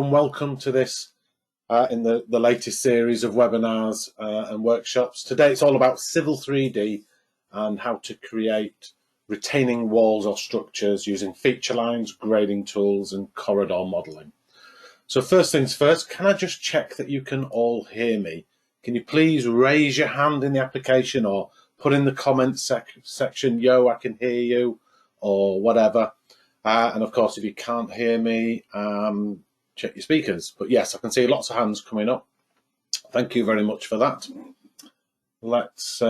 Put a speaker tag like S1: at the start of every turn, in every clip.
S1: and welcome to this in the latest series of webinars and workshops. Today it's all about Civil 3D and how to create retaining walls or structures using feature lines, grading tools and corridor modelling. So first things first, can I just check that you can all hear me? Can you please raise your hand in the application or put in the comments section, yo, I can hear you, or whatever. And of course, if you can't hear me, check your speakers. But yes, I can see lots of hands coming up. Thank you very much for that. Let's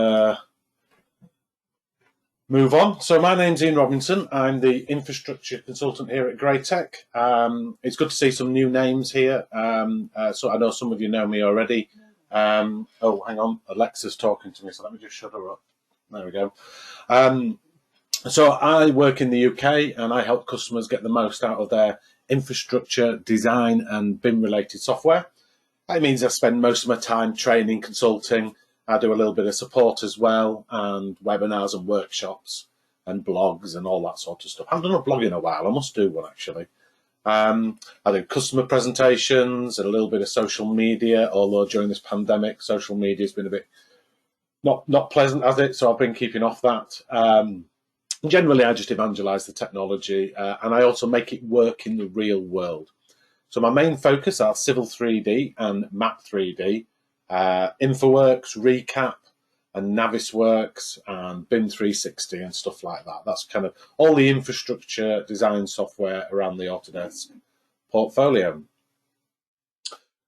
S1: move on. So my name's Ian Robinson. I'm the infrastructure consultant here at Graitec. It's good to see some new names here. So I know some of you know me already. Oh, hang on, Alexa's talking to me, so let me just shut her up. There we go. So I work in the UK and I help customers get the most out of their infrastructure, design and BIM related software. That means I spend most of my time training, consulting. I do a little bit of support as well, and webinars and workshops and blogs and all that sort of stuff. I haven't done a blog in a while. I must do one actually. I do customer presentations and a little bit of social media, although during this pandemic, social media has been a bit not pleasant, has it? So I've been keeping off that. Generally, I just evangelise the technology and I also make it work in the real world. So my main focus are Civil 3D and Map 3D, InfoWorks, Recap and Navisworks and BIM 360 and stuff like that. That's kind of all the infrastructure design software around the Autodesk portfolio.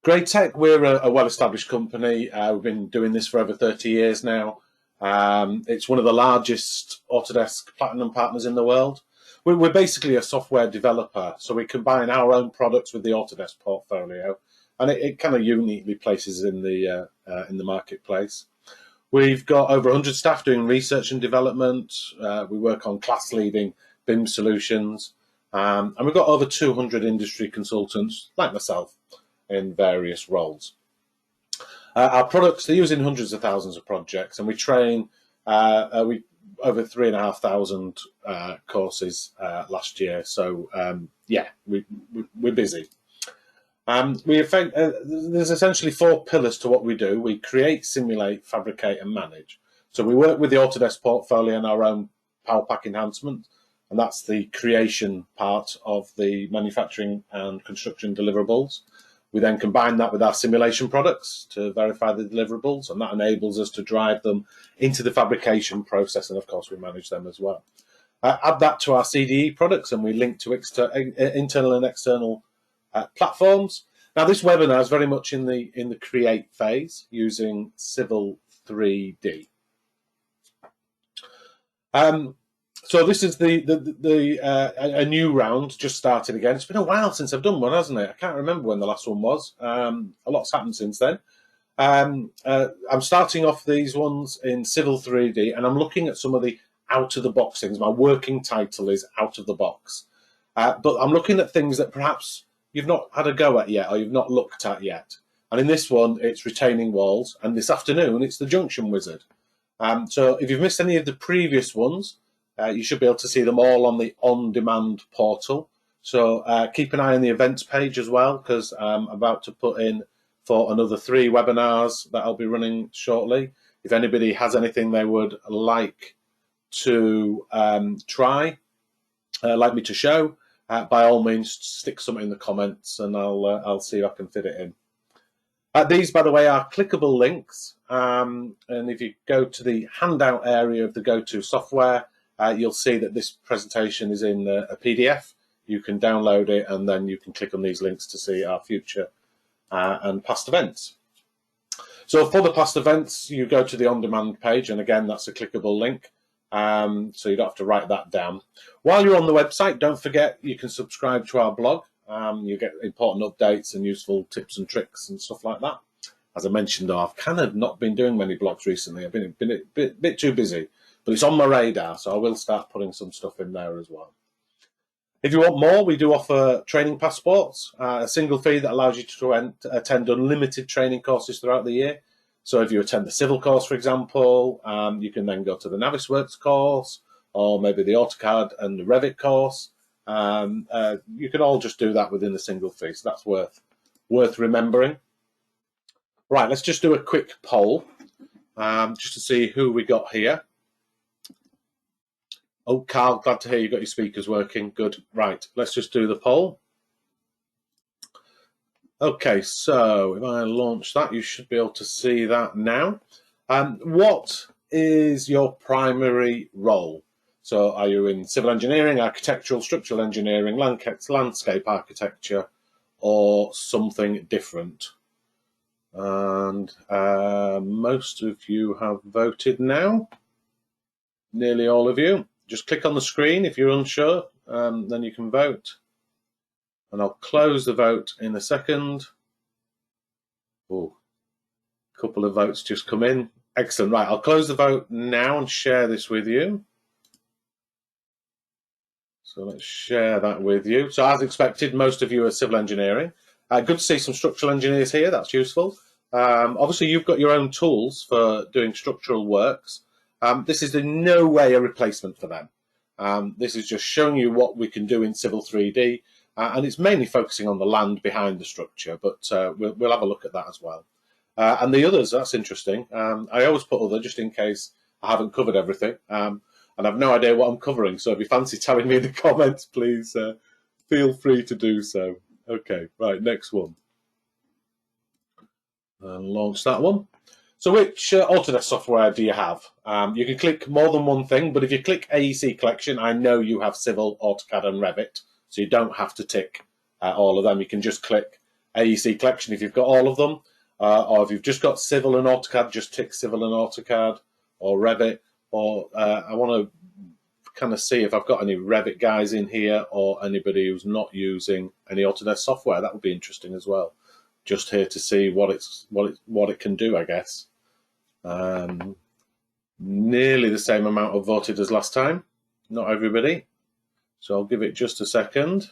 S1: Graitec, we're a well-established company. We've been doing this for over 30 years now. It's one of the largest Autodesk Platinum partners in the world. We're basically a software developer, so we combine our own products with the Autodesk portfolio, and it kind of uniquely places in the marketplace. We've got over 100 staff doing research and development. We work on class-leading BIM solutions, and we've got over 200 industry consultants like myself in various roles. Our products, they're used in hundreds of thousands of projects, and we train over 3,500 courses last year. So yeah, we're busy. There's essentially 4 pillars to what we do. We create, simulate, fabricate, and manage. So we work with the Autodesk portfolio and our own Power Pack enhancement, and that's the creation part of the manufacturing and construction deliverables. We then combine that with our simulation products to verify the deliverables, and that enables us to drive them into the fabrication process, and of course we manage them as well. Add that to our CDE products and we link to internal and external platforms. Now this webinar is very much in the create phase using Civil 3D. So this is a new round just started again. It's been a while since I've done one, hasn't it? I can't remember when the last one was. A lot's happened since then. I'm starting off these ones in Civil 3D, and I'm looking at some of the out-of-the-box things. My working title is Out of the Box. But I'm looking at things that perhaps you've not had a go at yet or you've not looked at yet. And in this one, it's retaining walls. And this afternoon, it's the Junction Wizard. So if you've missed any of the previous ones, you should be able to see them all on the on-demand portal. So keep an eye on the events page as well, because I'm about to put in for another 3 webinars that I'll be running shortly. If anybody has anything they would like to try, like me to show, by all means stick something in the comments and I'll see if I can fit it in. These, by the way, are clickable links, and if you go to the handout area of the go-to software, you'll see that this presentation is in a PDF. You can download it and then you can click on these links to see our future and past events. So for the past events, you go to the on-demand page, and again, that's a clickable link. So you don't have to write that down. While you're on the website, don't forget you can subscribe to our blog. You get important updates and useful tips and tricks and stuff like that. As I mentioned, though, I've kind of not been doing many blogs recently. I've been a bit too busy, but it's on my radar, so I will start putting some stuff in there as well. If you want more, we do offer training passports, a single fee that allows you to attend unlimited training courses throughout the year. So if you attend the civil course, for example, you can then go to the Navisworks course, or maybe the AutoCAD and the Revit course, You can all just do that within a single fee, so that's worth remembering. Right, let's just do a quick poll just to see who we got here. Oh, Carl, glad to hear you got your speakers working. Good. Right, let's just do the poll. Okay, so if I launch that, you should be able to see that now. What is your primary role? So are you in civil engineering, architectural, structural engineering, landscape architecture, or something different? And most of you have voted now. Nearly all of you. Just click on the screen if you're unsure, then you can vote. And I'll close the vote in a second. Oh, a couple of votes just come in. Excellent. Right, I'll close the vote now and share this with you. So let's share that with you. So as expected, most of you are civil engineering. Good to see some structural engineers here. That's useful. Obviously, you've got your own tools for doing structural works. This is in no way a replacement for them. This is just showing you what we can do in Civil 3D, and it's mainly focusing on the land behind the structure, but we'll have a look at that as well. And the others, that's interesting. I always put other just in case I haven't covered everything, and I've no idea what I'm covering, so if you fancy telling me in the comments, please feel free to do so. Okay, right, next one. And launch that one. So which Autodesk software do you have? You can click more than one thing, but if you click AEC Collection, I know you have Civil, AutoCAD and Revit, so you don't have to tick all of them. You can just click AEC Collection if you've got all of them, or if you've just got Civil and AutoCAD, just tick Civil and AutoCAD, or Revit, or I want to kind of see if I've got any Revit guys in here or anybody who's not using any Autodesk software. That would be interesting as well. Just here to see what it can do, I guess. Nearly the same amount of voted as last time. Not everybody. So I'll give it just a second.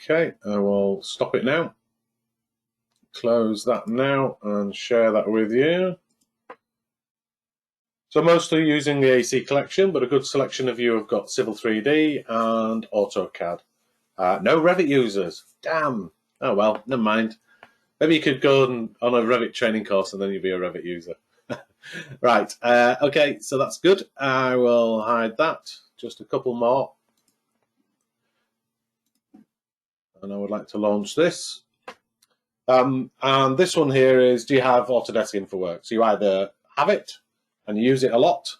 S1: Okay, I will stop it now. Close that now and share that with you. So most are using the AEC Collection, but a good selection of you have got Civil 3D and AutoCAD. No Revit users. Damn. Oh well, never mind. Maybe you could go on a Revit training course and then you'd be a Revit user. Right. Okay, so that's good. I will hide that. Just a couple more. And I would like to launch this. And this one here is, do you have Autodesk InfoWorks? You either have it and you use it a lot,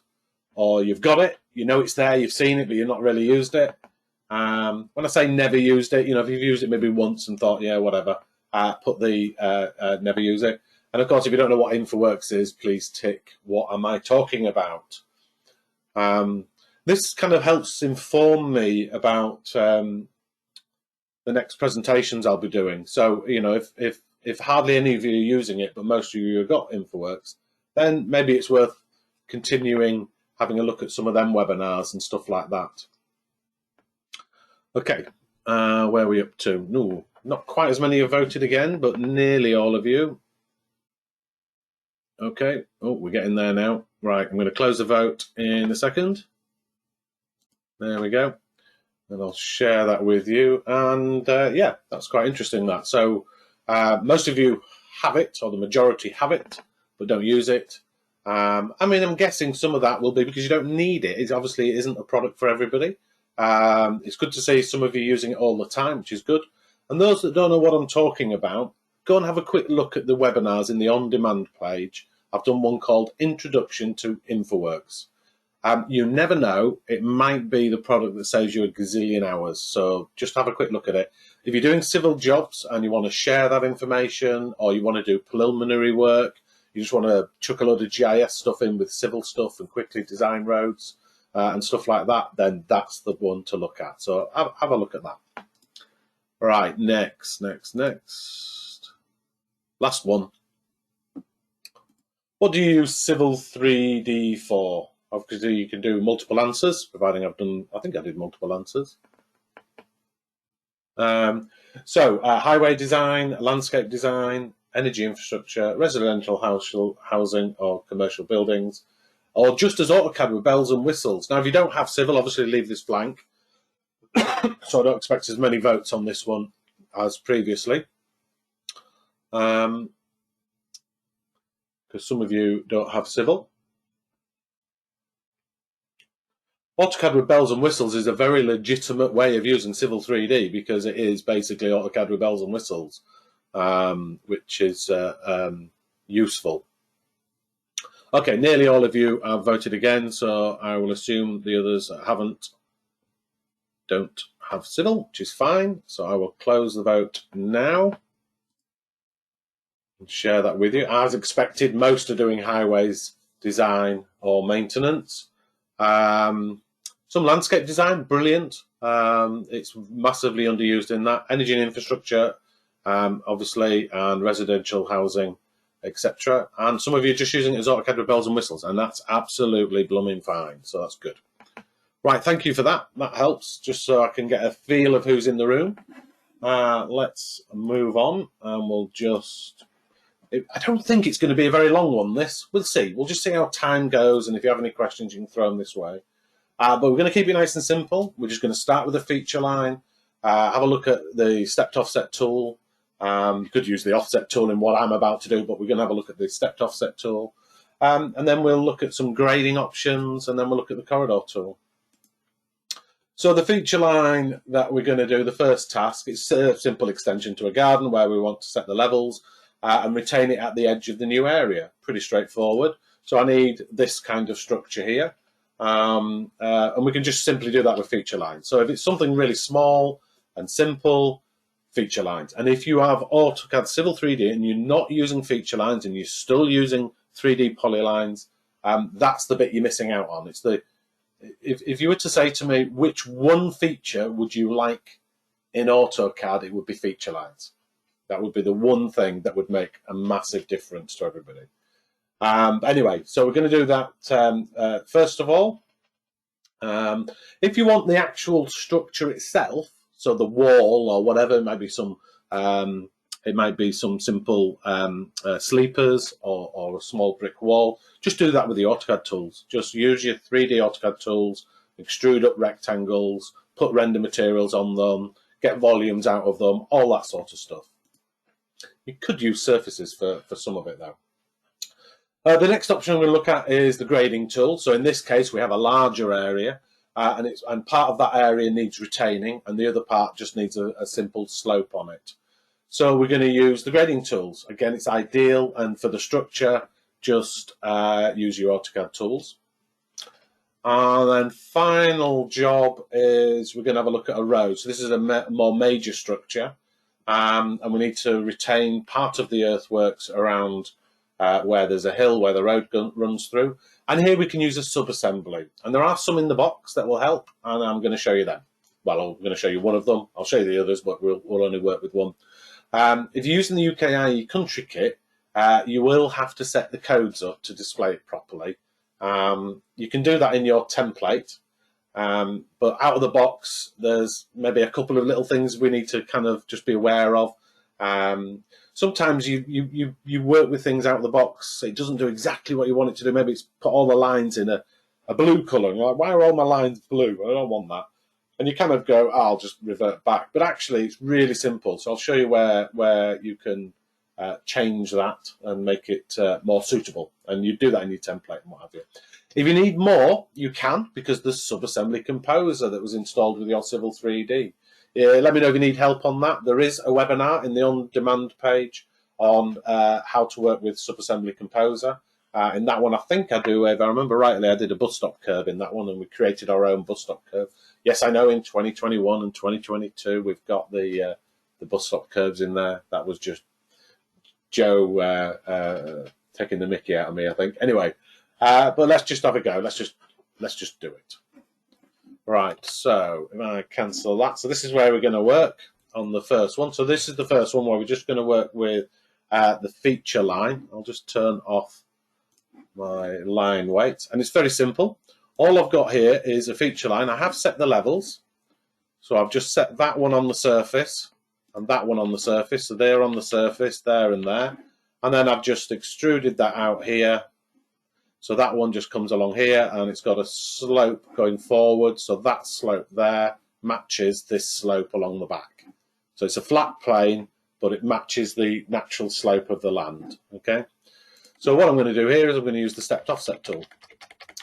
S1: or you've got it, you know it's there, you've seen it, but you've not really used it. When I say never used it, you know, if you've used it maybe once and thought, yeah, whatever, put the never use it. And of course, if you don't know what InfoWorks is, please tick, what am I talking about? This kind of helps inform me about the next presentations I'll be doing. So, you know, if hardly any of you are using it, but most of you have got InfoWorks, then maybe it's worth continuing having a look at some of them webinars and stuff like that. Okay, where are we up to? No, not quite as many have voted again, but nearly all of you. Okay, oh, we're getting there now. Right, I'm going to close the vote in a second. There we go. And I'll share that with you. And yeah, that's quite interesting, that. So most of you have it, or the majority have it, but don't use it. I mean, I'm guessing some of that will be because you don't need it. It obviously isn't a product for everybody. It's good to see some of you using it all the time, which is good. And those that don't know what I'm talking about, go and have a quick look at the webinars in the on-demand page. I've done one called Introduction to InfoWorks. You never know, it might be the product that saves you a gazillion hours. So just have a quick look at it. If you're doing civil jobs and you want to share that information, or you want to do preliminary work, you just want to chuck a load of GIS stuff in with civil stuff and quickly design roads and stuff like that, then that's the one to look at. So have a look at that. Right, next. Last one. What do you use Civil 3D for? Obviously, you can do multiple answers, providing I think I did multiple answers. So highway design, landscape design, energy infrastructure, residential housing or commercial buildings, or just as AutoCAD with bells and whistles. Now, if you don't have civil, obviously leave this blank. So I don't expect as many votes on this one as previously. Because some of you don't have civil. AutoCAD with bells and whistles is a very legitimate way of using Civil 3D because it is basically AutoCAD with bells and whistles, which is useful. Okay, nearly all of you have voted again, so I will assume the others that haven't don't have civil, which is fine. So I will close the vote now and share that with you. As expected, most are doing highways design or maintenance. Some landscape design, brilliant. It's massively underused in that. Energy and infrastructure, obviously, and residential housing, etc. And some of you are just using it as AutoCAD with bells and whistles, and that's absolutely blooming fine. So that's good. Right, thank you for that. That helps, just so I can get a feel of who's in the room. Let's move on, and we'll just... I don't think it's going to be a very long one, this. We'll see. We'll just see how time goes, and if you have any questions, you can throw them this way. But we're going to keep it nice and simple. We're just going to start with a feature line, have a look at the stepped offset tool. You could use the offset tool in what I'm about to do, but we're going to have a look at the stepped offset tool. And then we'll look at some grading options, and then we'll look at the corridor tool. So the feature line that we're going to do, the first task, is a simple extension to a garden where we want to set the levels and retain it at the edge of the new area. Pretty straightforward. So I need this kind of structure here. And we can just simply do that with feature lines. So if it's something really small and simple, feature lines. And if you have AutoCAD Civil 3D and you're not using feature lines and you're still using 3D polylines, that's the bit you're missing out on. It's the if you were to say to me, which one feature would you like in AutoCAD, it would be feature lines. That would be the one thing that would make a massive difference to everybody. Anyway, so we're going to do that first of all. If you want the actual structure itself, so the wall or whatever, it might be some simple sleepers or a small brick wall. Just do that with the AutoCAD tools. Just use your 3D AutoCAD tools, extrude up rectangles, put render materials on them, get volumes out of them, all that sort of stuff. You could use surfaces for some of it though. The next option we're going to look at is the grading tool. So in this case, we have a larger area, and part of that area needs retaining, and the other part just needs a simple slope on it. So we're going to use the grading tools. Again, it's ideal, and for the structure, just use your AutoCAD tools. And then final job is we're going to have a look at a road. So this is a more major structure, and we need to retain part of the earthworks around where there's a hill where the road runs through. And here we can use a sub-assembly. And there are some in the box that will help, and I'm going to show you them. Well, I'm going to show you one of them. I'll show you the others, but we'll only work with one. If you're using the UKIE country kit, you will have to set the codes up to display it properly. You can do that in your template, but out of the box, there's maybe a couple of little things we need to kind of just be aware of. Sometimes you work with things out of the box, it doesn't do exactly what you want it to do. Maybe it's put all the lines in a blue colour, and you're like, why are all my lines blue? I don't want that. And you kind of go, oh, I'll just revert back. But actually, it's really simple. So I'll show you where you can change that and make it more suitable. And you do that in your template and what have you. If you need more, you can, because there's Sub-Assembly Composer that was installed with your Civil 3D. Let me know if you need help on that. There is a webinar in the on-demand page on how to work with Sub-Assembly Composer. In that one, I think I do, if I remember rightly, I did a bus stop curve in that one, and we created our own bus stop curve. Yes, I know in 2021 and 2022 we've got the bus stop curves in there. That was just Joe taking the mickey out of me, I think. Anyway, but let's just have a go. Let's just do it. Right, so if I cancel that, so this is where we're going to work on the first one. So this is the first one where we're just going to work with the feature line. I'll just turn off my line weight, and it's very simple. All I've got here is a feature line. I have set the levels, so I've just set that one on the surface, and that one on the surface. So they're on the surface, there and there. And then I've just extruded that out here. So that one just comes along here, and it's got a slope going forward. So that slope there matches this slope along the back. So it's a flat plane, but it matches the natural slope of the land. Okay. So what I'm going to do here is I'm going to use the stepped offset tool.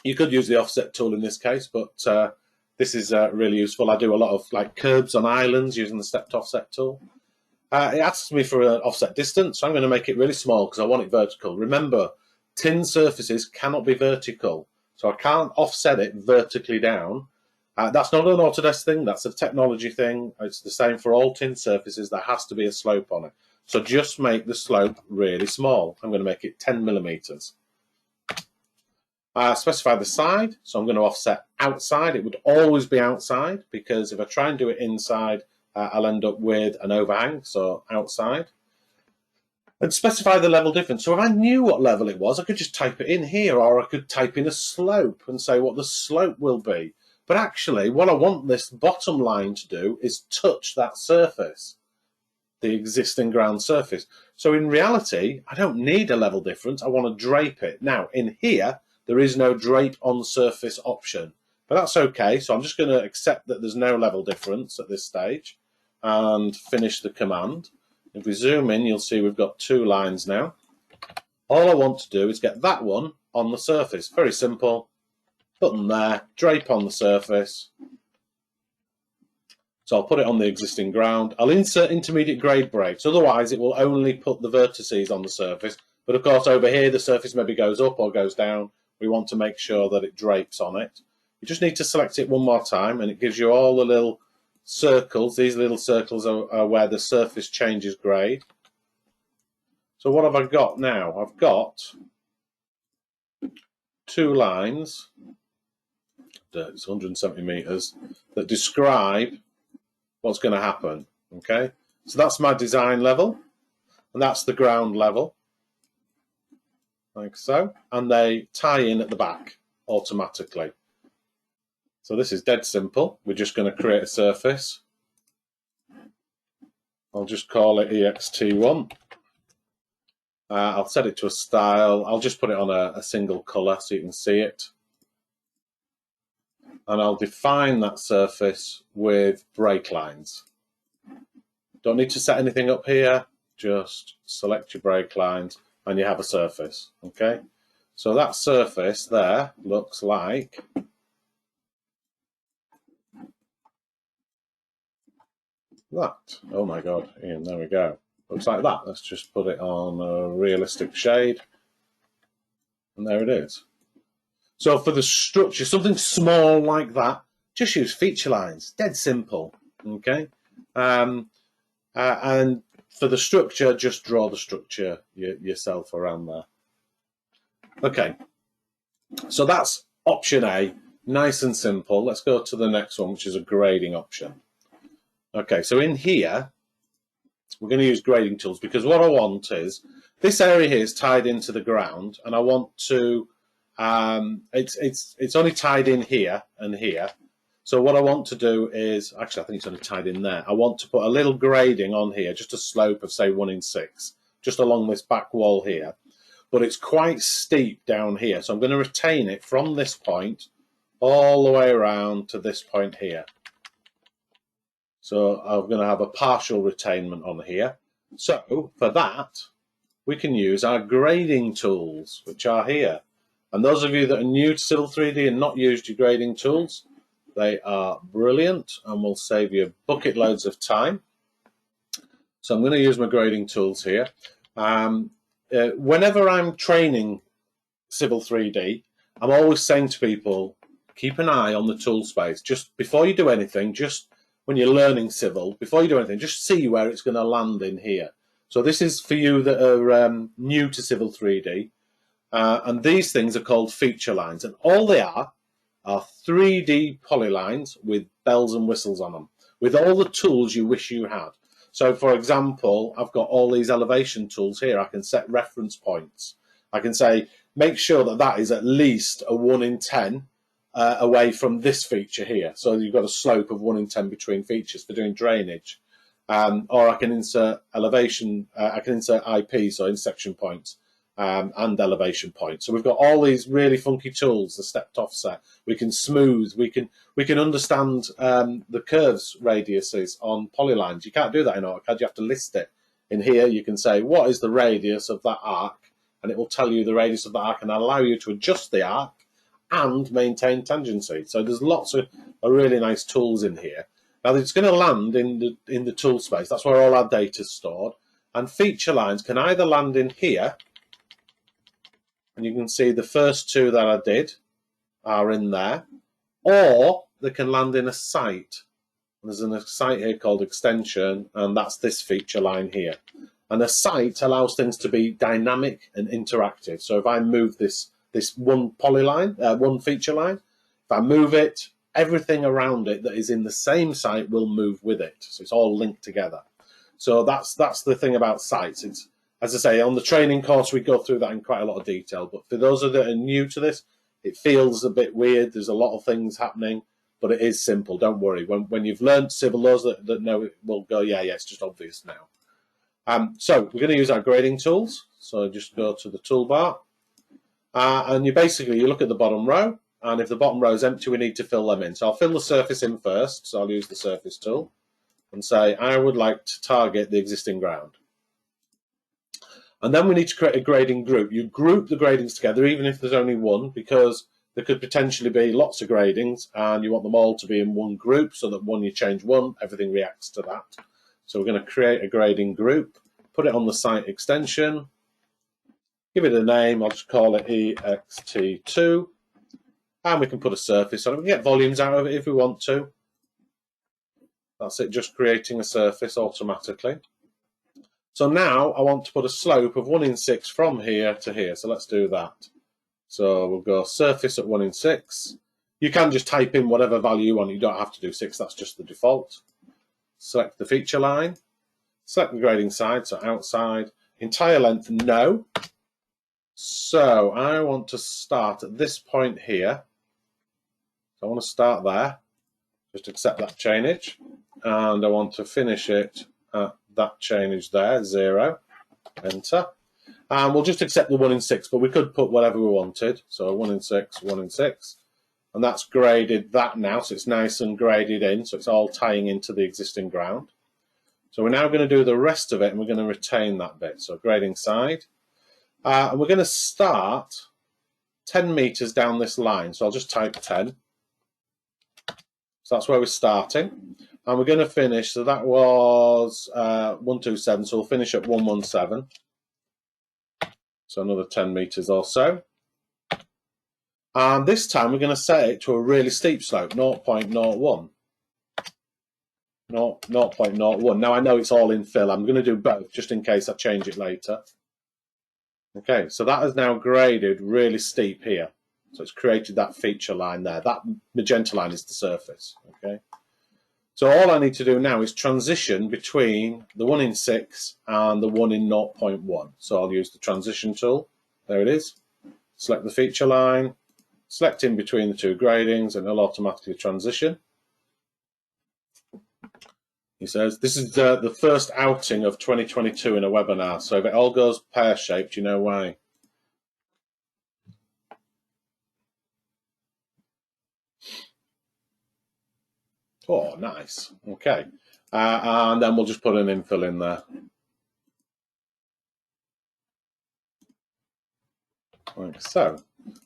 S1: You could use the offset tool in this case, but this is really useful. I do a lot of like curbs on islands using the stepped offset tool. It asks me for an offset distance, so I'm going to make it really small because I want it vertical. Remember, tin surfaces cannot be vertical, so I can't offset it vertically down. That's not an Autodesk thing, that's a technology thing. It's the same for all tin surfaces. There has to be a slope on it. So just make the slope really small. I'm going to make it 10 millimeters. Specify the side, so I'm going to offset outside. It would always be outside, because if I try and do it inside, I'll end up with an overhang, so outside. And specify the level difference. So if I knew what level it was, I could just type it in here, or I could type in a slope and say what the slope will be. But actually, what I want this bottom line to do is touch that surface, the existing ground surface. So in reality, I don't need a level difference. I want to drape it. Now, in here, there is no drape on surface option, but that's okay. So I'm just going to accept that there's no level difference at this stage and finish the command. If we zoom in, you'll see we've got two lines now. All I want to do is get that one on the surface. Very simple. Button there, drape on the surface. So I'll put it on the existing ground. I'll insert intermediate grade breaks, otherwise it will only put the vertices on the surface. But of course over here the surface maybe goes up or goes down. We want to make sure that it drapes on it. You just need to select it one more time, and it gives you all the little circles. These little circles are where the surface changes grade. So what have I got now? I've got two lines, it's 170 meters, that describe what's going to happen. Okay, so that's my design level, and that's the ground level, like so, and they tie in at the back automatically. So this is dead simple. We're just going to create a surface. I'll just call it ext1. I'll set it to a style. I'll just put it on a single color so you can see it. And I'll define that surface with break lines. Don't need to set anything up here. Just select your break lines and you have a surface. Okay. So that surface there looks like that. Oh my God, Ian, there we go. Looks like that. Let's just put it on a realistic shade. And there it is. So for the structure, something small like that, just use feature lines. Dead simple. Okay. And for the structure, just draw the structure yourself around there. Okay. So that's option A. Nice and simple. Let's go to the next one, which is a grading option. Okay, so in here, we're going to use grading tools, because what I want is, this area here is tied into the ground, and I want to, it's only tied in here and here. So what I want to do is, actually I think it's only tied in there. I want to put a little grading on here, just a slope of say 1 in 6, just along this back wall here. But it's quite steep down here, so I'm going to retain it from this point all the way around to this point here. So I'm going to have a partial retainment on here. So for that, we can use our grading tools, which are here. And those of you that are new to Civil 3D and not used your grading tools, they are brilliant and will save you bucket loads of time. So I'm going to use my grading tools here. Whenever I'm training Civil 3D, I'm always saying to people, keep an eye on the tool space. Just before you do anything, just when you're learning civil, before you do anything, just see where it's going to land in here. So this is for you that are new to Civil 3D. And these things are called feature lines. And all they are 3D polylines with bells and whistles on them, with all the tools you wish you had. So for example, I've got all these elevation tools here. I can set reference points. I can say, make sure that that is at least a 1 in 10 away from this feature here. So you've got a slope of 1 in 10 between features for doing drainage. or I can insert elevation, I can insert IP, so intersection points, and elevation points. So we've got all these really funky tools, the stepped offset. We can smooth, we can understand the curves radiuses on polylines. You can't do that in AutoCAD, you have to list it. In here you can say, what is the radius of that arc? And it will tell you the radius of the arc and allow you to adjust the arc and maintain tangency. So there's lots of really nice tools in here. Now it's going to land in the tool space. That's where all our data is stored. And feature lines can either land in here, and you can see the first two that I did are in there, or they can land in a site. There's a site here called extension, and that's this feature line here. And a site allows things to be dynamic and interactive. So if I move this one polyline, one feature line, if I move it, everything around it that is in the same site will move with it. So it's all linked together. So that's the thing about sites. It's, as I say, on the training course we go through that in quite a lot of detail. But for those that are new to this, it feels a bit weird. There's a lot of things happening, but it is simple. Don't worry. When you've learned civil, those that know it will go, yeah, it's just obvious now. So we're going to use our grading tools. So just go to the toolbar, and you look at the bottom row, and if the bottom row is empty, we need to fill them in. So I'll fill the surface in first. So I'll use the surface tool and say I would like to target the existing ground. And then we need to create a grading group. You group the gradings together, even if there's only one, because there could potentially be lots of gradings, and you want them all to be in one group so that when you change one, everything reacts to that. So we're going to create a grading group, put it on the site extension, give it a name. I'll just call it EXT2, and we can put a surface on it. We can get volumes out of it if we want to. That's it, just creating a surface automatically. So now I want to put a slope of 1 in 6 from here to here. So let's do that. So we'll go surface at 1 in 6. You can just type in whatever value you want. You don't have to do 6. That's just the default. Select the feature line. Select the grading side, so outside. Entire length, no. So I want to start at this point here. So I want to start there. Just accept that chainage. And I want to finish it at that chainage there, 0. Enter. And we'll just accept the 1 in 6, but we could put whatever we wanted. So 1 in 6, 1 in 6. And that's graded that now, so it's nice and graded in, so it's all tying into the existing ground. So we're now going to do the rest of it, and we're going to retain that bit. So grading side. And we're going to start 10 meters down this line. So I'll just type 10. So that's where we're starting. And we're going to finish, so that was 127, so we'll finish at 117. So another 10 meters or so. And this time we're going to set it to a really steep slope, 0.01. 0.01. Now I know it's all in fill. I'm going to do both just in case I change it later. Okay, so that is now graded really steep here. So it's created that feature line there. That magenta line is the surface. Okay. So all I need to do now is transition between the 1 in 6 and the 1 in 0.1. So I'll use the transition tool. There it is. Select the feature line. Select in between the two gradings, and it'll automatically transition. He says, this is the first outing of 2022 in a webinar, so if it all goes pear-shaped, you know why. Oh, nice. Okay. And then we'll just put an infill in there. Like so.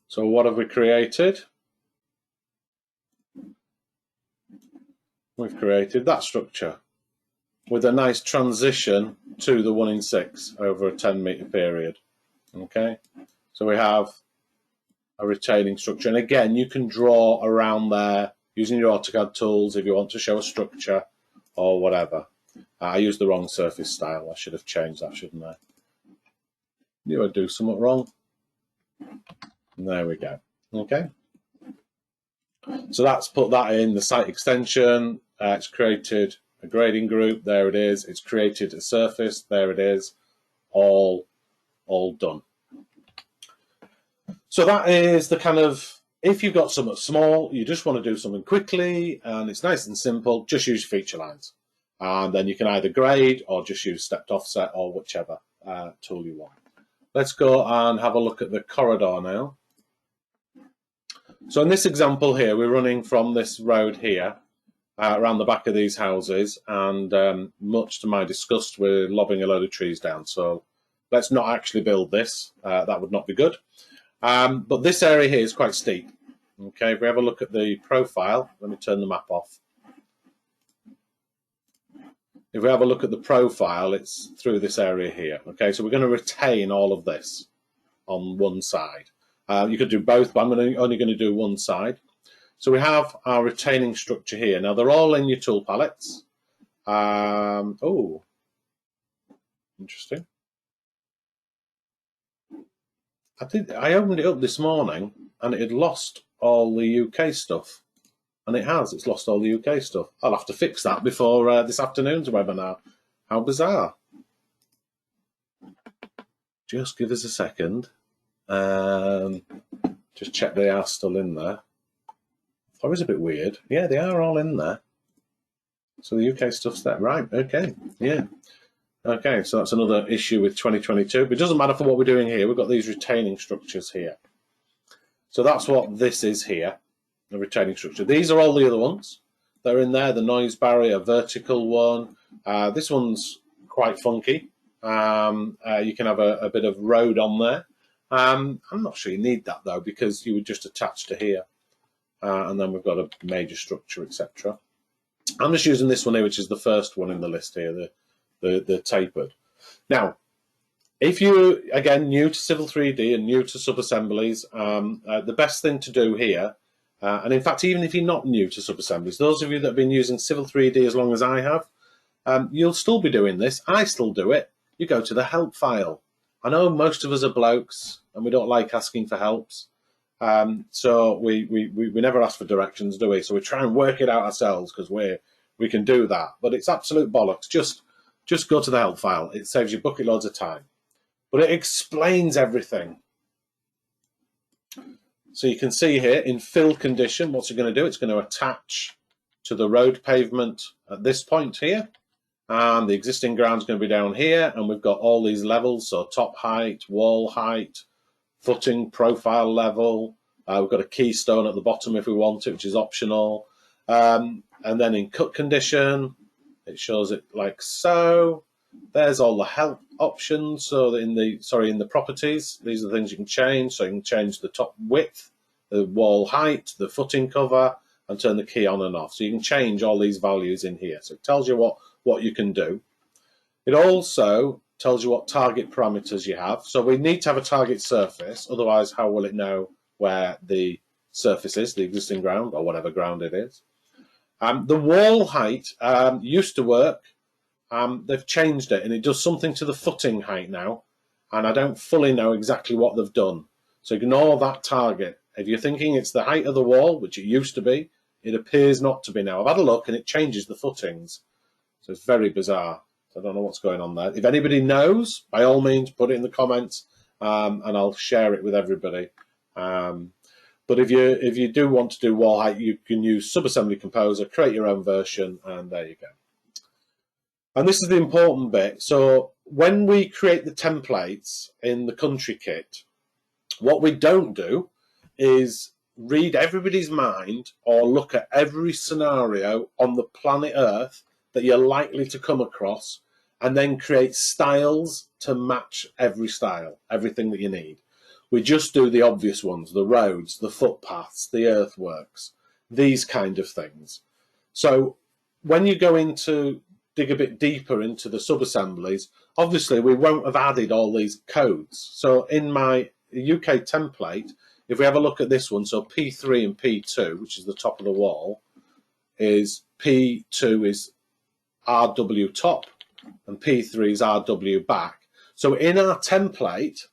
S1: So what have we created? We've created that structure with a nice transition to the 1 in 6 over a 10 meter period. Okay, so we have a retaining structure, and again you can draw around there using your AutoCAD tools if you want to show a structure or whatever. I used the wrong surface style. I should have changed that, shouldn't I? Knew I'd do something wrong. There we go. Okay. So that's put that in the site extension. It's created a grading group. There it is. It's created a surface. There it is. All done. So that is the kind of, if you've got something small, you just want to do something quickly, and it's nice and simple, just use feature lines. And then you can either grade or just use stepped offset or whichever tool you want. Let's go and have a look at the corridor now. So in this example here, we're running from this road here around the back of these houses, and much to my disgust, we're lobbing a load of trees down. So let's not actually build this. That would not be good. But this area here is quite steep. Okay, if we have a look at the profile, let me turn the map off. If we have a look at the profile, it's through this area here. Okay, so we're going to retain all of this on one side. You could do both, but I'm only going to do one side. So we have our retaining structure here. Now they're all in your tool palettes. Oh, interesting. I opened it up this morning and it had lost all the UK stuff. And it has. It's lost all the UK stuff. I'll have to fix that before this afternoon's webinar. How bizarre. Just give us a second. Just check they are still in there. That was a bit weird. Yeah, they are all in there. So the UK stuff's there. Right, okay. Yeah. Okay, so that's another issue with 2022. But it doesn't matter for what we're doing here. We've got these retaining structures here. So that's what this is here. The retaining structure. These are all the other ones. They're in there. The noise barrier, vertical one. This one's quite funky. You can have a bit of road on there. I'm not sure you need that though, because you would just attach to here. And then we've got a major structure, etc. I'm just using this one here, which is the first one in the list here, the tapered. Now, if you're, again, new to Civil 3D and new to sub-assemblies, the best thing to do here, and in fact, even if you're not new to sub-assemblies, those of you that have been using Civil 3D as long as I have, you'll still be doing this. I still do it. You go to the help file. I know most of us are blokes and we don't like asking for helps. So we never ask for directions, do we? So we try and work it out ourselves because we can do that. But it's absolute bollocks. Just go to the help file. It saves you bucket loads of time. But it explains everything. So you can see here in fill condition, what's it going to do? It's going to attach to the road pavement at this point here. And the existing ground is going to be down here. And we've got all these levels. So top height, wall height, footing, profile level. We've got a keystone at the bottom if we want it, which is optional. And then in cut condition, it shows it like so. There's all the help options. So in the properties, these are the things you can change. So you can change the top width, the wall height, the footing cover, and turn the key on and off. So you can change all these values in here. So it tells you what you can do. It also tells you what target parameters you have. So we need to have a target surface. Otherwise, how will it know where the surface is, the existing ground, or whatever ground it is? The wall height used to work. They've changed it, and it does something to the footing height now, and I don't fully know exactly what they've done. So ignore that target. If you're thinking it's the height of the wall, which it used to be, it appears not to be now. I've had a look, and it changes the footings. So it's very bizarre. So I don't know what's going on there. If anybody knows, by all means, put it in the comments, and I'll share it with everybody. But if you do want to do wall height, you can use Subassembly Composer, create your own version, and there you go. And this is the important bit. So when we create the templates in the country kit, what we don't do is read everybody's mind or look at every scenario on the planet Earth that you're likely to come across and then create styles to match every style, everything that you need. We just do the obvious ones, the roads, the footpaths, the earthworks, these kind of things. So when you go into dig a bit deeper into the sub-assemblies, obviously we won't have added all these codes. So in my UK template, if we have a look at this one, so P3 and P2, which is the top of the wall, is P2 is RW top and P3 is RW back. So in our template,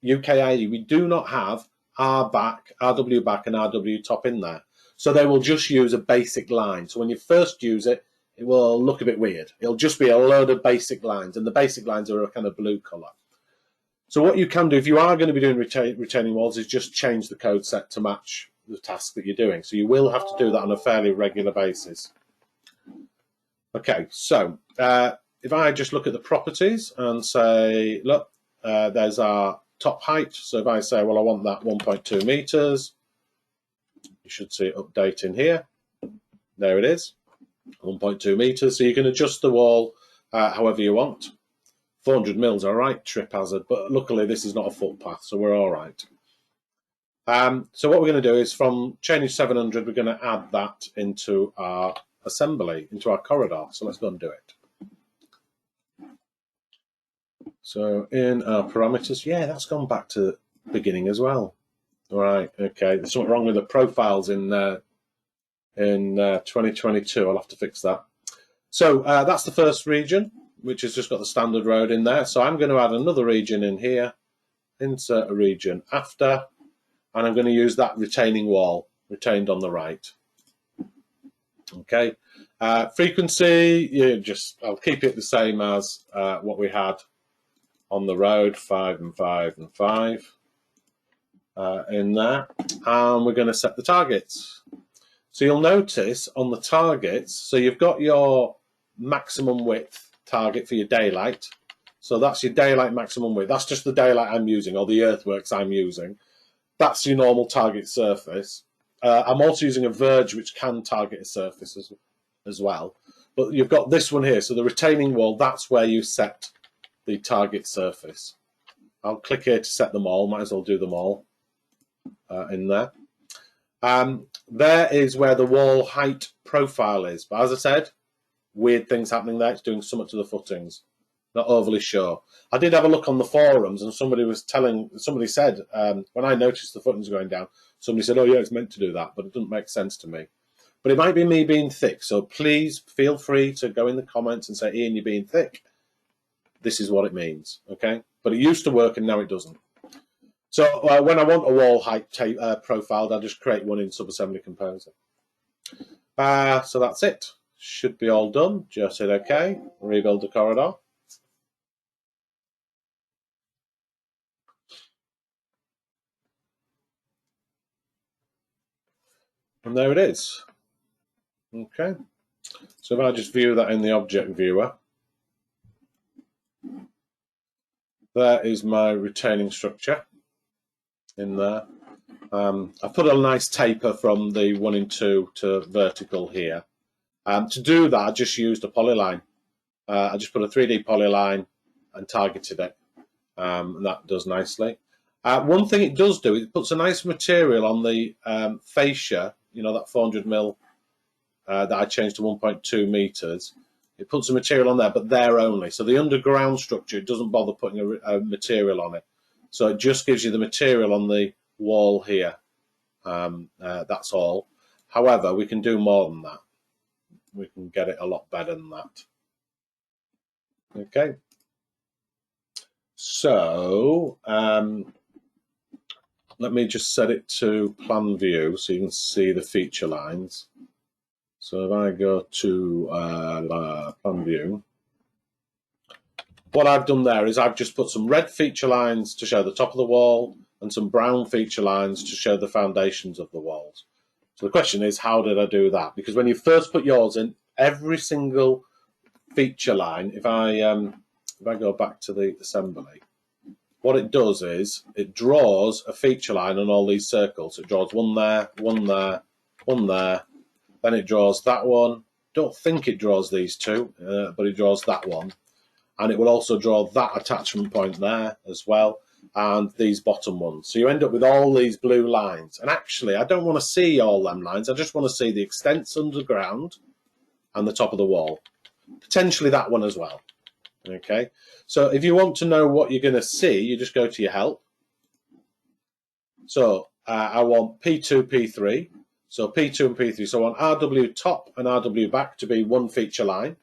S1: UKIE, we do not have R back, RW back and RW top in there. So they will just use a basic line. So when you first use it, it will look a bit weird. It'll just be a load of basic lines, and the basic lines are a kind of blue colour. So what you can do, if you are going to be doing retaining walls, is just change the code set to match the task that you're doing. So you will have to do that on a fairly regular basis. Okay, so if I just look at the properties and say, look, there's our top height. So if I say, well, I want that 1.2 meters, you should see it updating here. There it is, 1.2 meters. So you can adjust the wall however you want. 400 mils, all right, trip hazard, but luckily this is not a footpath, so we're all right. So what we're going to do is from chainage 700, we're going to add that into our assembly, into our corridor. So let's go and do it. So in our parameters, yeah, that's gone back to the beginning as well. All right, okay. There's something wrong with the profiles in 2022. I'll have to fix that. So that's the first region, which has just got the standard road in there. So I'm going to add another region in here, insert a region after, and I'm going to use that retaining wall, retained on the right. Okay. Frequency, I'll keep it the same as what we had on the road, 5 and 5 and 5 in there. And we're going to set the targets. So you'll notice on the targets, so you've got your maximum width target for your daylight. So that's your daylight maximum width. That's just the daylight I'm using, or the earthworks I'm using. That's your normal target surface. I'm also using a verge which can target a surface as well. But you've got this one here. So the retaining wall, that's where you set the target surface. I'll click here to set them all. Might as well do them all in there. There is where the wall height profile is. But as I said, weird things happening there. It's doing something to the footings. Not overly sure. I did have a look on the forums, and somebody said when I noticed the footings going down, somebody said, "Oh yeah, it's meant to do that," but it doesn't make sense to me. But it might be me being thick. So please feel free to go in the comments and say, "Ian, you're being thick." This is what it means, okay? But it used to work and now it doesn't. So when I want a wall height profiled, I just create one in Subassembly Composer. So that's it. Should be all done. Just hit OK. Rebuild the corridor. And there it is. Okay. So if I just view that in the object viewer, there is my retaining structure in there. I put a nice taper from the 1 and 2 to vertical here. To do that, I just used a polyline. I just put a 3D polyline and targeted it. And that does nicely. One thing it does do, it puts a nice material on the fascia, you know, that 400 mil that I changed to 1.2 meters. It puts a material on there, but there only. So the underground structure, it doesn't bother putting a material on it. So it just gives you the material on the wall here. That's all. However, we can do more than that. We can get it a lot better than that. Okay. So let me just set it to plan view so you can see the feature lines. So if I go to plan view, what I've done there is I've just put some red feature lines to show the top of the wall and some brown feature lines to show the foundations of the walls. So the question is, how did I do that? Because when you first put yours in, every single feature line, if I go back to the assembly, what it does is it draws a feature line on all these circles. It draws one there, one there, one there. Then it draws that one. Don't think it draws these two, but it draws that one. And it will also draw that attachment point there as well, and these bottom ones. So you end up with all these blue lines. And actually, I don't want to see all them lines. I just want to see the extents underground and the top of the wall. Potentially that one as well. Okay, so if you want to know what you're going to see, you just go to your help. So I want P2, P3. So P2 and P3. So I want RW top and RW back to be one feature line.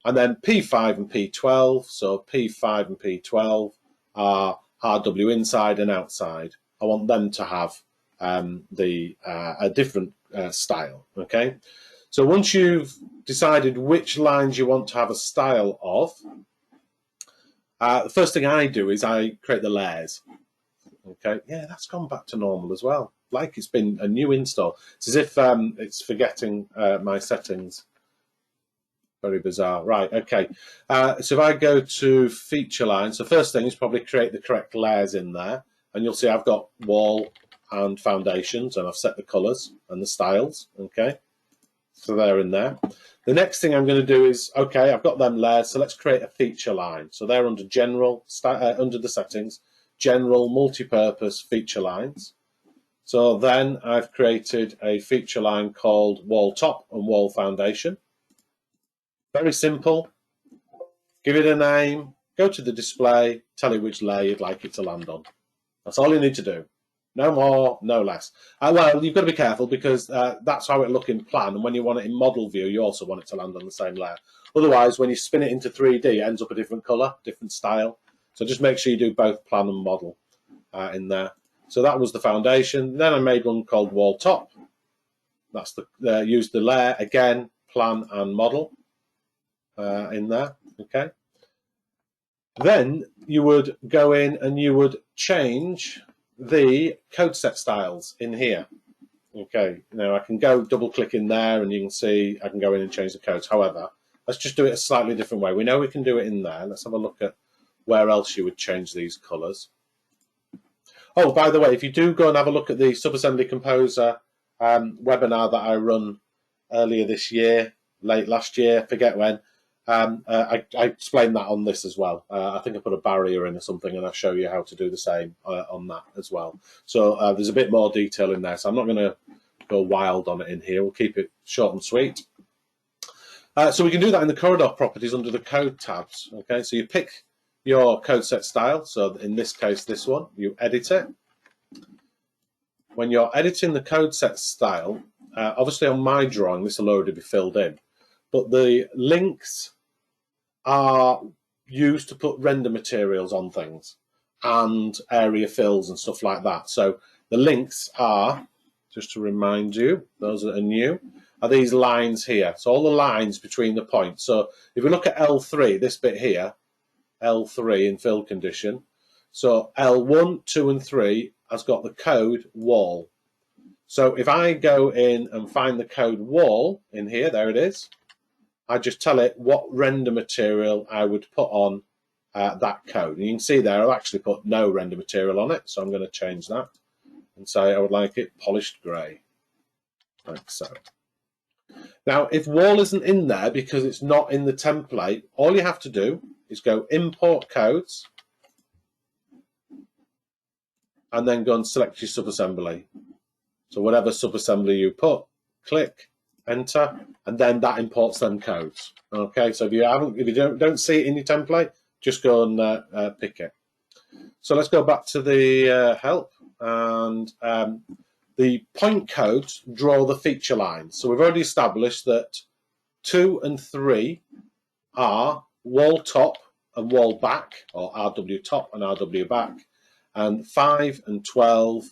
S1: And then P5 and P12. So P5 and P12 are RW inside and outside. I want them to have a different style. Okay. So once you've decided which lines you want to have a style of, the first thing I do is I create the layers. Okay, yeah, that's gone back to normal as well. Like it's been a new install. It's as if it's forgetting my settings. Very bizarre. Right, okay. So if I go to feature lines, the first thing is probably create the correct layers in there. And you'll see I've got wall and foundations, and I've set the colours and the styles, okay? So they're in there. The next thing I'm going to do is, okay, I've got them layers, so let's create a feature line. So they're under general, under the settings, general, multi-purpose feature lines. So then I've created a feature line called wall top and wall foundation. Very simple. Give it a name, go to the display, tell it which layer you'd like it to land on. That's all you need to do. No more, no less. Well, you've got to be careful because that's how it look in plan, and when you want it in model view, you also want it to land on the same layer. Otherwise, when you spin it into 3D, it ends up a different colour, different style. So just make sure you do both plan and model in there. So that was the foundation. Then I made one called wall top. That's the use the layer again, plan and model in there. Okay. Then you would go in and you would change the code set styles in here. Okay, now I can go double click in there and you can see I can go in and change the codes. However, let's just do it a slightly different way. We know we can do it in there. Let's have a look at where else you would change these colours. Oh, by the way, if you do go and have a look at the Subassembly Composer webinar that I run earlier this year, late last year, forget when, I explained that on this as well. I think I put a barrier in or something, and I'll show you how to do the same on that as well. So there's a bit more detail in there, so I'm not going to go wild on it in here. We'll keep it short and sweet. So we can do that in the corridor properties under the code tabs. Okay, so you pick your code set style. So in this case, this one, you edit it. When you're editing the code set style, obviously on my drawing, this will already be filled in, but the links are used to put render materials on things and area fills and stuff like that. So the links are, just to remind you, those that are new, are these lines here. So all the lines between the points. So if we look at L3, this bit here, L3 in fill condition. So L1, 2 and 3 has got the code wall. So if I go in and find the code wall in here, there it is, I just tell it what render material I would put on that code. And you can see there I've actually put no render material on it, so I'm going to change that and say I would like it polished grey, like so. Now, if wall isn't in there because it's not in the template, all you have to do is go import codes and then go and select your subassembly. So whatever subassembly you put, click, enter, and then that imports them codes. Okay, so if you don't see it in your template, just go and pick it. So let's go back to the help, and the point codes draw the feature lines. So we've already established that 2 and 3 are wall top and wall back, or RW top and RW back, and 5 and 12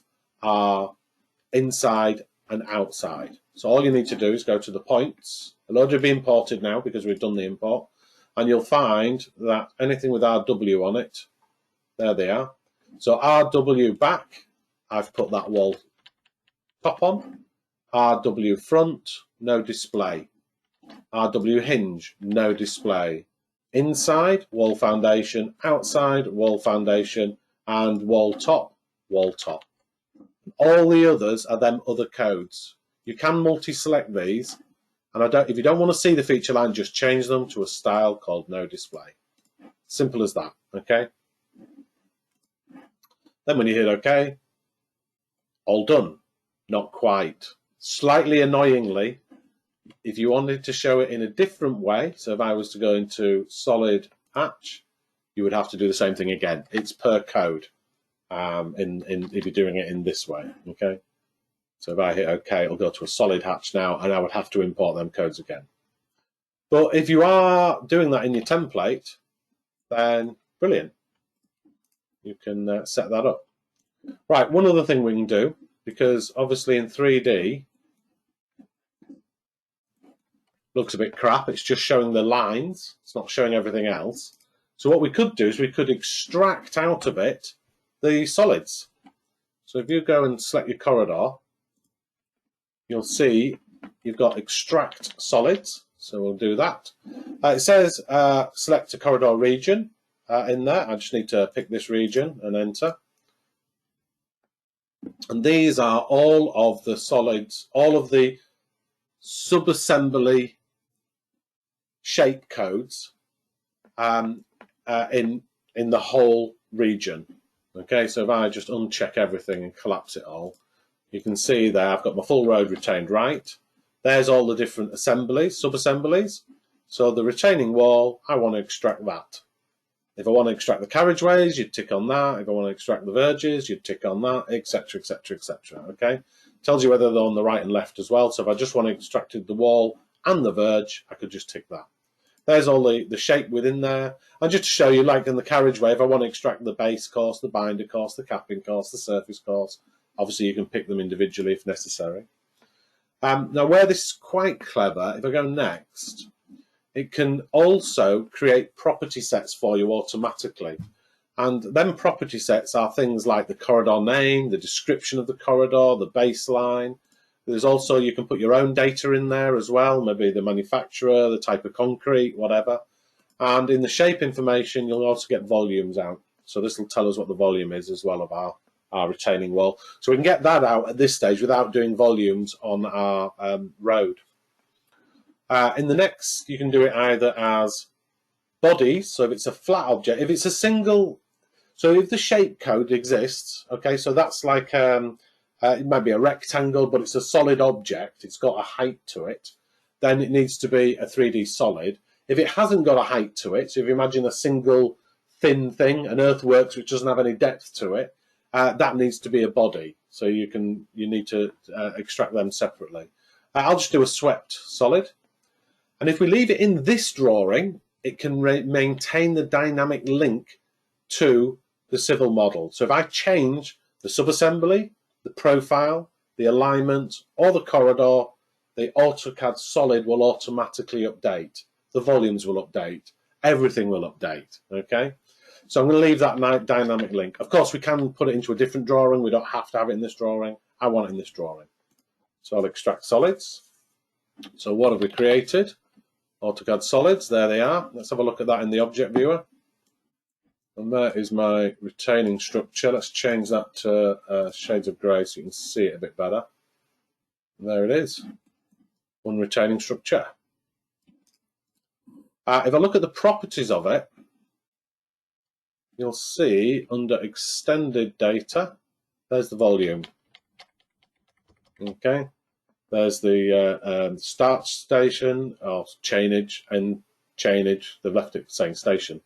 S1: are inside and outside. So all you need to do is go to the points. They'll already be imported now because we've done the import, and you'll find that anything with RW on it, there they are. So RW back, I've put that wall top on. RW front, no display. RW hinge, no display. Inside, wall foundation. Outside, wall foundation. And wall top, wall top. All the others are them other codes. You can multi-select these, and if you don't want to see the feature line, just change them to a style called no display. Simple as that, okay? Then when you hit OK, all done. Not quite. Slightly annoyingly, if you wanted to show it in a different way, so if I was to go into solid hatch, you would have to do the same thing again. It's per code if you're doing it in this way, okay? So if I hit OK, it'll go to a solid hatch now, and I would have to import them codes again. But if you are doing that in your template, then brilliant. You can set that up. Right, one other thing we can do, because obviously in 3D, looks a bit crap. It's just showing the lines. It's not showing everything else. So what we could do is we could extract out of it the solids. So if you go and select your corridor, you'll see you've got extract solids. So we'll do that. It says select a corridor region in there. I just need to pick this region and enter. And these are all of the solids, all of the sub-assembly shape codes in the whole region. Okay, so if I just uncheck everything and collapse it all, you can see there I've got my full road retained right. There's all the different assemblies, sub-assemblies. So the retaining wall, I want to extract that. If I want to extract the carriageways, you'd tick on that. If I want to extract the verges, you'd tick on that, etc., etc., etc. Okay, tells you whether they're on the right and left as well. So if I just want to extract the wall and the verge, I could just tick that. There's all the shape within there. And just to show you, like in the carriageway, if I want to extract the base course, the binder course, the capping course, the surface course, obviously you can pick them individually if necessary. Now, where this is quite clever, if I go next, it can also create property sets for you automatically. And then property sets are things like the corridor name, the description of the corridor, the baseline. There's also, you can put your own data in there as well, maybe the manufacturer, the type of concrete, whatever. And in the shape information, you'll also get volumes out. So this will tell us what the volume is as well of our retaining wall. So we can get that out at this stage without doing volumes on our road. In the next, you can do it either as bodies, so if it's a flat object, if it's a single, so if the shape code exists, okay, so that's like, it might be a rectangle, but it's a solid object, it's got a height to it, then it needs to be a 3D solid. If it hasn't got a height to it, so if you imagine a single thin thing, an earthworks which doesn't have any depth to it, that needs to be a body. So you need to extract them separately. I'll just do a swept solid. And if we leave it in this drawing, it can maintain the dynamic link to the civil model. So if I change the subassembly, the profile, the alignment, or the corridor, the AutoCAD solid will automatically update. The volumes will update. Everything will update. Okay? So I'm going to leave that dynamic link. Of course, we can put it into a different drawing. We don't have to have it in this drawing. I want it in this drawing. So I'll extract solids. So what have we created? AutoCAD solids, there they are. Let's have a look at that in the object viewer. And that is my retaining structure. Let's change that to shades of grey so you can see it a bit better. And there it is, one retaining structure. If I look at the properties of it, you'll see under extended data, there's the volume. Okay. There's the start station, or chainage, and chainage, they've left it saying station,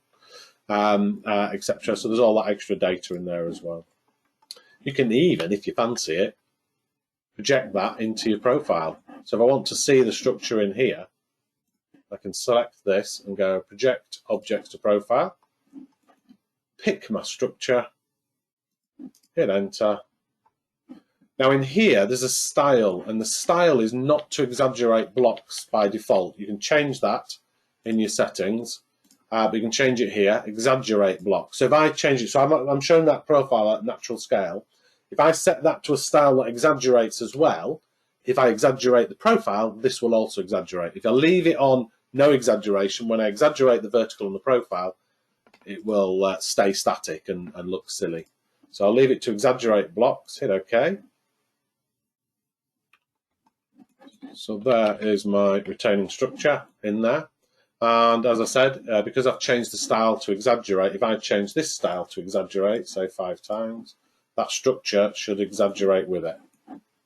S1: etc. So there's all that extra data in there as well. You can even, if you fancy it, project that into your profile. So if I want to see the structure in here, I can select this and go project objects to profile, pick my structure, hit enter. Now in here, there's a style, and the style is not to exaggerate blocks by default. You can change that in your settings, but you can change it here, exaggerate blocks. So if I change it, so I'm showing that profile at natural scale. If I set that to a style that exaggerates as well, if I exaggerate the profile, this will also exaggerate. If I leave it on no exaggeration, when I exaggerate the vertical and the profile, it will stay static and look silly. So I'll leave it to exaggerate blocks, hit OK. So there is my retaining structure in there. And as I said, because I've changed the style to exaggerate, if I change this style to exaggerate, say 5 times, that structure should exaggerate with it,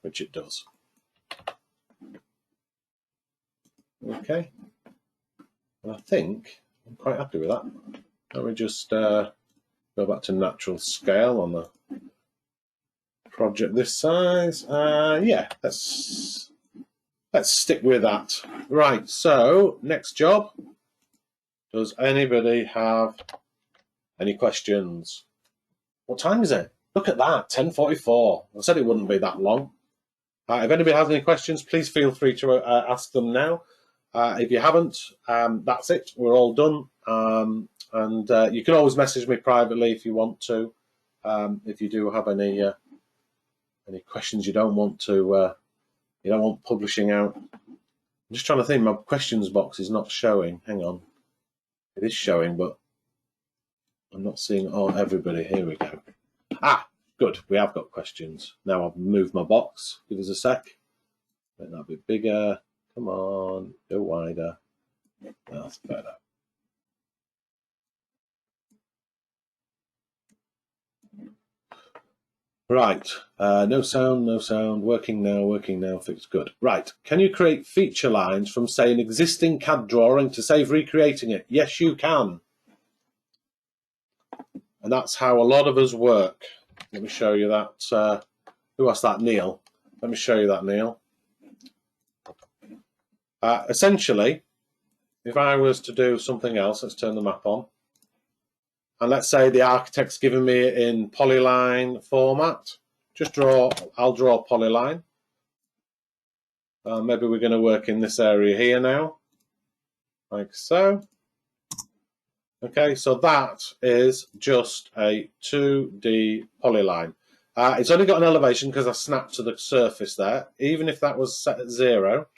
S1: which it does. Okay. And I think I'm quite happy with that. Let me just go back to natural scale on the project this size. Yeah, let's stick with that. Right, so next job. Does anybody have any questions? What time is it? Look at that, 10:44. I said it wouldn't be that long. If anybody has any questions, please feel free to ask them now. If you haven't, that's it. We're all done. And you can always message me privately if you want to. If you do have any questions you don't want publishing out, I'm just trying to think, my questions box is not showing. Hang on. It is showing, but I'm not seeing everybody. Here we go. Ah, good. We have got questions. Now I've moved my box. Give us a sec. Make that a bit bigger. Come on. Go wider. That's better. Right. No sound, no sound. Working now, fixed. Good. Right. Can you create feature lines from, say, an existing CAD drawing to save recreating it? Yes, you can. And that's how a lot of us work. Let me show you that. Who was that? Neil. Let me show you that, Neil. Essentially, if I was to do something else, let's turn the map on. And let's say the architect's given me it in polyline format. I'll draw a polyline. Maybe we're going to work in this area here now, like so. Okay, so that is just a 2D polyline. It's only got an elevation because I snapped to the surface there. Even if that was set at 0,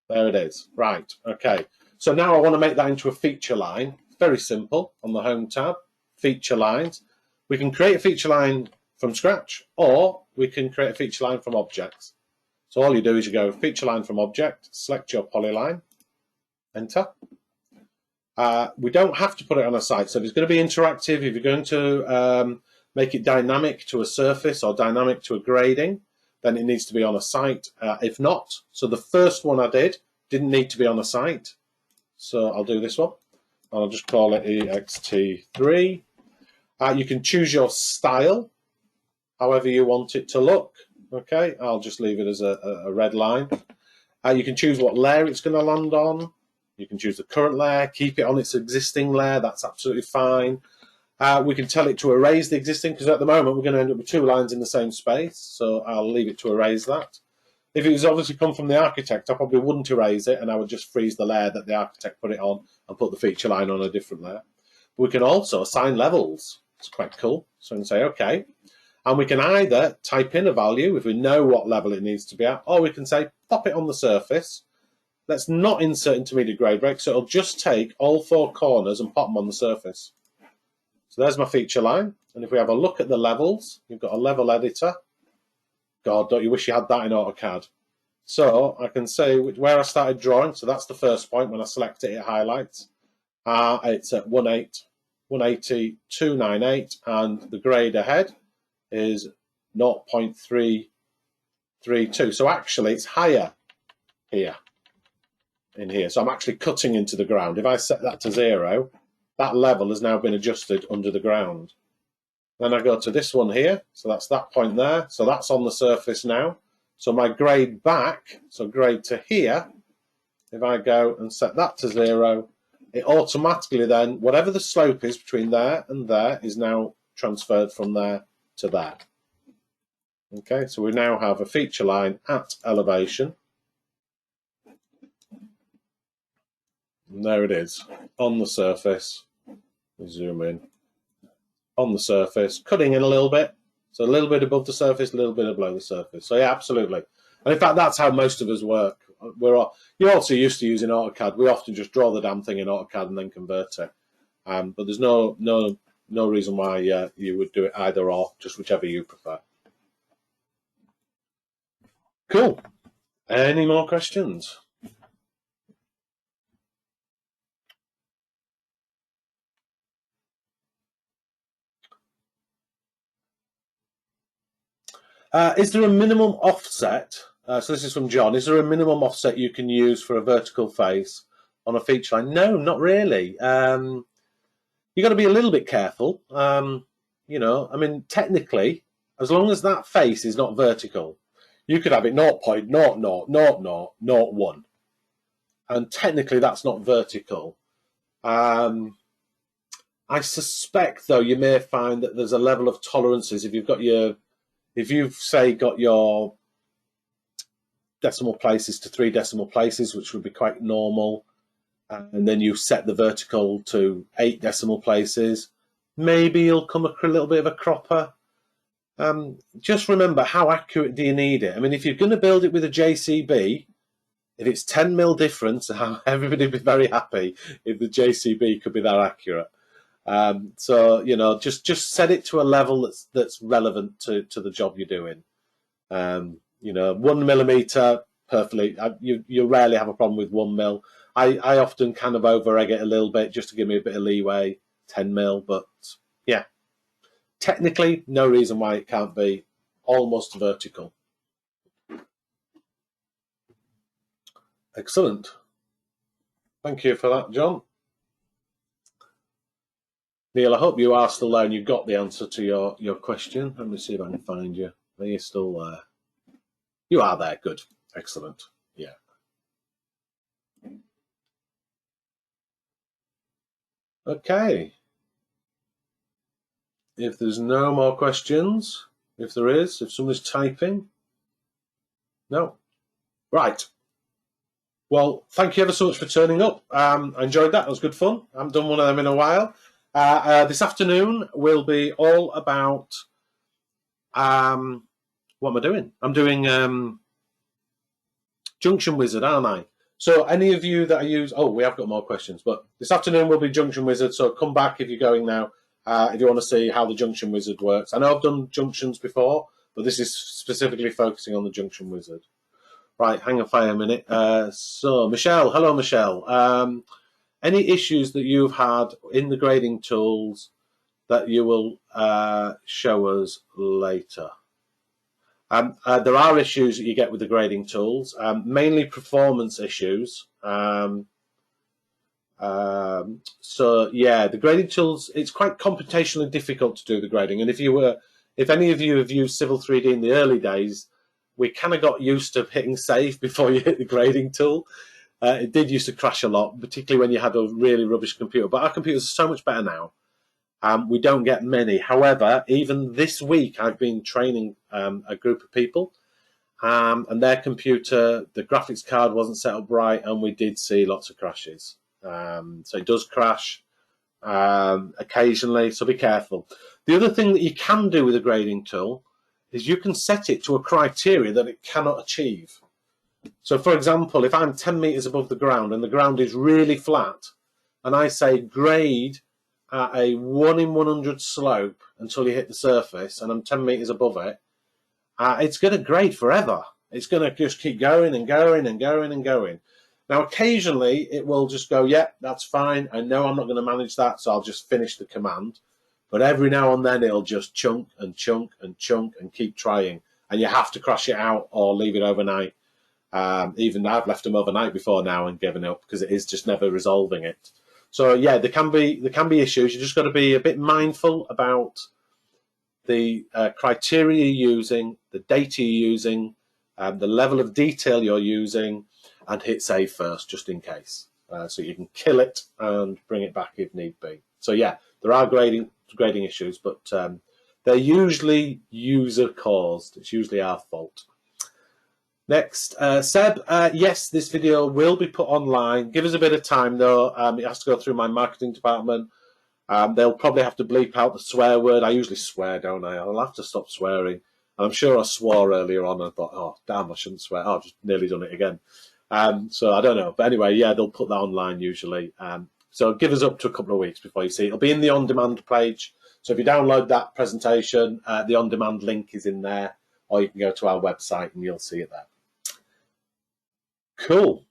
S1: there it is. Right, okay. So now I want to make that into a feature line. Very simple. On the Home tab, Feature Lines. We can create a feature line from scratch, or we can create a feature line from objects. So all you do is you go Feature Line from Object, select your polyline, Enter. We don't have to put it on a site, so if it's going to be interactive, if you're going to make it dynamic to a surface or dynamic to a grading, then it needs to be on a site. If not, so the first one I didn't need to be on a site. So I'll do this one. I'll just call it EXT3. You can choose your style, however you want it to look. Okay, I'll just leave it as a red line. You can choose what layer it's going to land on. You can choose the current layer, keep it on its existing layer. That's absolutely fine. We can tell it to erase the existing, because at the moment we're going to end up with 2 lines in the same space. So I'll leave it to erase that. If it was obviously come from the architect, I probably wouldn't erase it, and I would just freeze the layer that the architect put it on and put the feature line on a different layer. We can also assign levels. It's quite cool. So we can say, okay. And we can either type in a value if we know what level it needs to be at, or we can say, pop it on the surface. Let's not insert intermediate grade break, so it'll just take all 4 corners and pop them on the surface. So there's my feature line. And if we have a look at the levels, you've got a level editor. God, don't you wish you had that in AutoCAD? So I can say where I started drawing. So that's the first point. When I select it, it highlights. It's at 180, 298, and the grade ahead is 0.332. So actually, it's higher here, in here. So I'm actually cutting into the ground. If I set that to 0, that level has now been adjusted under the ground. Then I go to this one here, so that's that point there. So that's on the surface now. So my grade back, so grade to here, if I go and set that to 0, it automatically then, whatever the slope is between there and there, is now transferred from there to there. Okay, so we now have a feature line at elevation. And there it is, on the surface. Zoom in. On the surface, cutting in a little bit. So a little bit above the surface, a little bit below the surface. So yeah, absolutely. And in fact, that's how most of us work. You're also used to using AutoCAD. We often just draw the damn thing in AutoCAD and then convert it. But there's no reason why you would do it either or, just whichever you prefer. Cool. Any more questions? Is there a minimum offset? So this is from John. Is there a minimum offset you can use for a vertical face on a feature line? No, not really. You've got to be a little bit careful. You know, I mean, technically, as long as that face is not vertical, you could have it 0.000001. And technically, that's not vertical. I suspect, though, you may find that there's a level of tolerances. If you've, say, got your decimal places to 3 decimal places, which would be quite normal, and then you set the vertical to 8 decimal places, maybe you'll come a little bit of a cropper. Just remember, how accurate do you need it? I mean, if you're going to build it with a JCB, If it's 10 mil difference, everybody would be very happy if the JCB could be that accurate. So you know, just set it to a level that's relevant to the job you're doing. You know, 1 millimeter, perfectly. You rarely have a problem with 1 mil. I often kind of over egg it a little bit just to give me a bit of leeway. 10 mil, but yeah, technically no reason why it can't be almost vertical. Excellent. Thank you for that, John. Neil, I hope you are still there and you've got the answer to your question. Let me see if I can find you. Are you still there? You are there. Good. Excellent. Yeah. Okay. If there's no more questions, if somebody's typing. No. Right. Well, thank you ever so much for turning up. I enjoyed that. It was good fun. I haven't done one of them in a while. This afternoon will be all about what am I doing? I'm doing Junction Wizard, aren't I? So any of you that I use, we have got more questions, but this afternoon will be Junction Wizard. So come back if you're going now, if you want to see how the Junction Wizard works. I know I've done junctions before, but this is specifically focusing on the Junction Wizard. Right, hang on fire a minute. So Michelle, hello Michelle. Any issues that you've had in the grading tools that you will show us later? There are issues that you get with the grading tools, mainly performance issues. So yeah, the grading tools, it's quite computationally difficult to do the grading. And if any of you have used Civil 3D in the early days, we kind of got used to hitting save before you hit the grading tool. It did used to crash a lot, particularly when you had a really rubbish computer. But our computers are so much better now. We don't get many. However, even this week, I've been training a group of people, and their computer, the graphics card wasn't set up right, and we did see lots of crashes. So it does crash occasionally, so be careful. The other thing that you can do with a grading tool is you can set it to a criteria that it cannot achieve. So, for example, if I'm 10 meters above the ground and the ground is really flat, and I say grade at a 1 in 100 slope until you hit the surface, and I'm 10 meters above it, it's going to grade forever. It's going to just keep going and going and going and going. Now, occasionally, it will just go, yeah, that's fine. I know I'm not going to manage that, so I'll just finish the command. But every now and then, it'll just chunk and chunk and chunk and keep trying. And you have to crash it out or leave it overnight. Even I've left them overnight before now and given up because it is just never resolving it. So yeah, there can be issues. You just got to be a bit mindful about the criteria you're using, the data you're using, the level of detail you're using, and hit save first just in case, so you can kill it and bring it back if need be. So yeah, there are grading issues, but they're usually user caused. It's usually our fault. Next, Seb, yes, this video will be put online. Give us a bit of time, though. It has to go through my marketing department. They'll probably have to bleep out the swear word. I usually swear, don't I? I'll have to stop swearing. And I'm sure I swore earlier on and I thought, oh, damn, I shouldn't swear. Oh, I've just nearly done it again. So I don't know. But anyway, yeah, they'll put that online usually. So give us up to a couple of weeks before you see it. It'll be in the on-demand page. So if you download that presentation, the on-demand link is in there, or you can go to our website and you'll see it there. Cool.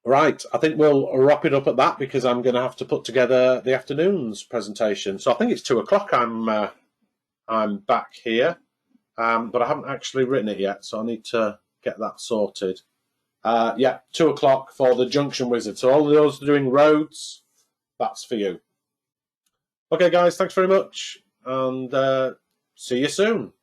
S1: Right, I think we'll wrap it up at that because I'm going to have to put together the afternoon's presentation. So I think it's 2 o'clock. I'm back here, but I haven't actually written it yet, so I need to get that sorted. Yeah, 2 o'clock for the Junction Wizard. So all of those doing roads, that's for you. Okay, guys, thanks very much, and see you soon.